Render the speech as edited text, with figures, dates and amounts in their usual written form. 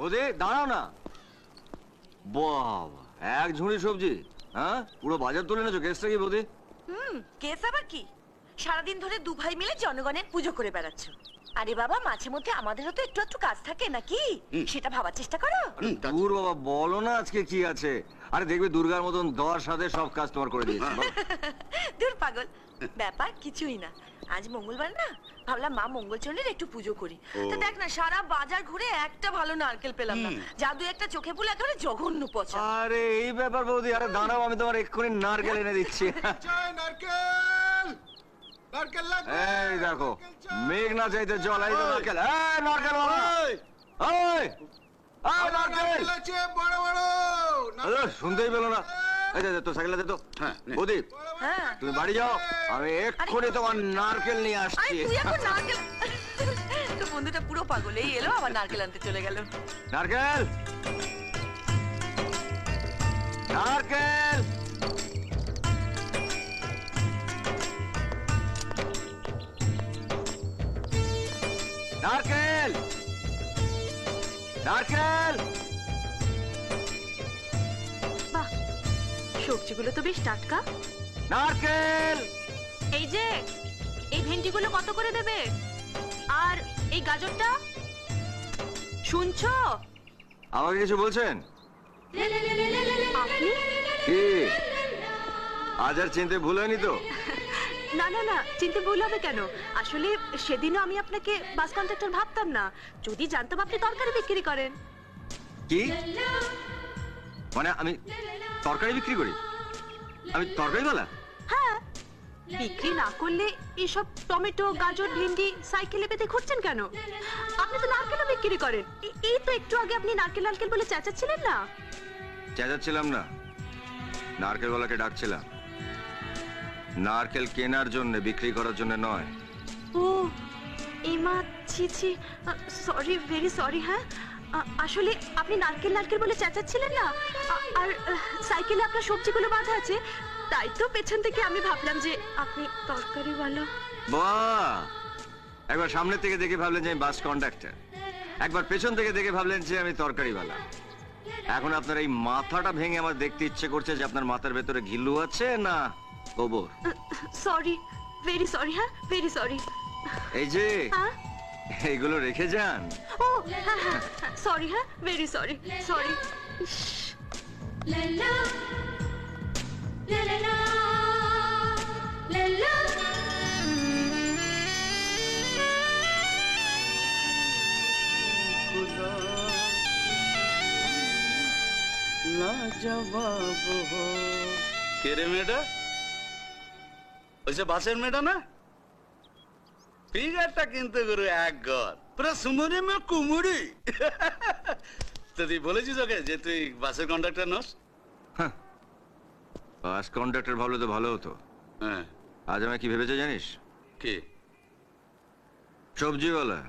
ওদে দাঁড়াও না। বাবা, এক ঝুড়ি সবজি। হ্যাঁ, পুরো বাজার তুলে এনেছো। কেসটা কি বৌদি? কেস আবার কি? সারাদিন ধরে দু ভাই মিলে জনগণের পুজো করে বেড়াচ্ছ। আরে বাবা, মাঝে মধ্যে আমাদেরও তো একটু একটু কাজ থাকে নাকি? সেটা ভাবার চেষ্টা করো। দূর বাবা, বলো না আজকে কি আছে। আরে দেখবে দুর্গার মতন 10 হাতে সব কাজ তোমার করে দিয়েছি। দূর পাগল, ব্যাপার কিছুই না। আজ মঙ্গলবার না, ভাবলাম মা মঙ্গলচণ্ডীর একটু পুজো করি। তো দেখ না, সারা বাজার ঘুরে একটা ভালো নারকেল পেলাম না। জাদু একটা চোখে পুলে একেবারে জঘন্য পচা। আরে এই ব্যাপার বৌদি। আরে দাঁড়াও, আমি তোমার এক্ষুনি নারকেল এনে দিচ্ছি। এই দেখো, মেঘ না চাইতে জল। এই তো নারকেল। এই নারকেল বাবা, এই নারকেল শুনতেই পেলো না। এই দে তো সাইকেল দে তো। বৌদি, তুমি বাড়ি যাও, আমি এক্ষুনি তোমার নারকেল নিয়ে আসছি। তুই এখন নারকেল? তো বন্ধুটা পুরো পাগল, এই এলো আবার নারকেল আনতে চলে গেল। নারকেল, নারকেল। নারকেল, নারকেল। বাহ, সবজিগুলো তো বেশ টাটকা। নারকেল। এই যে, এই ভেন্ডিগুলো কত করে দেবে? আর এই গাজরটা? শুনছো? আমাকে কিছু বলছেন? আপনি? কি আজ আর চিনতে ভুল হয়নি তো? না না না, চিনতে ভুল হবে কেন? আসলে সেদিনও আমি আপনাকে বাস কন্ডাক্টর ভাবতাম না। যদি জানতাম আপনি তরকারি বিক্রি করেন। কি মানে? আমি তরকারি বিক্রি করি? আমি তরকারিওয়ালা? হ্যাঁ, বিক্রি না করলে এসব টমেটো, গাজর, ভেন্ডি সাইকেলে পেতে ঘুরছেন কেন? আপনি তো নারকেলও বিক্রি করেন। এই তো একটু আগে আপনি নারকেল নারকেল বলে চেঁচাচ্ছিলেন না? চেঁচাচ্ছিলাম না, নারকেলওয়ালাকে ডাকছিলাম। নারকেল কেনার জন্য, বিক্রি করার জন্য নয়। ও এমা, ছি ছি, সরি, ভেরি সরি। হ্যাঁ, আসলে আপনি নারকেল নারকেল বলে চেঁচাচ্ছিলেন না, আর সাইকেলে আপনার সবজিগুলো বাঁধা আছে, তাই তো পেছন থেকে আমি ভাবলাম যে আপনি তরকারিওয়ালা। বাহ, একবার সামনে থেকে দেখে ভাবলেন যে আমি বাস কন্ডাক্টর, একবার পেছন থেকে দেখে ভাবলেন যে আমি তরকারিওয়ালা। এখন আপনার এই মাথাটা ভেঙে আমার দেখতে ইচ্ছে করছে যে আপনার মাথার ভেতরে ঘিলু আছে না গোবর। Sorry, very sorry. হ্যাঁ, ভেরি সরি। এই যে এইগুলো রেখে যান। ও হ্যাঁ হ্যাঁ, সরি। হ্যাঁ, ভেরি সরি, সরি। কে রে মেয়েটা? ওই যে বাসের মেয়েটা না? ফিগারটা কিন্তু গুরু এক ঘর, পুরো সুমুরি মে কুমুরি। তো তুই বলেছিস ওকে যে তুই বাসের কন্ডাক্টর নস? বাস কন্ডাক্টর ভাবলে তো ভালো হতো। হ্যাঁ, আজ আমি কি ভেবেছে জানিস? কি? সবজিওয়ালা।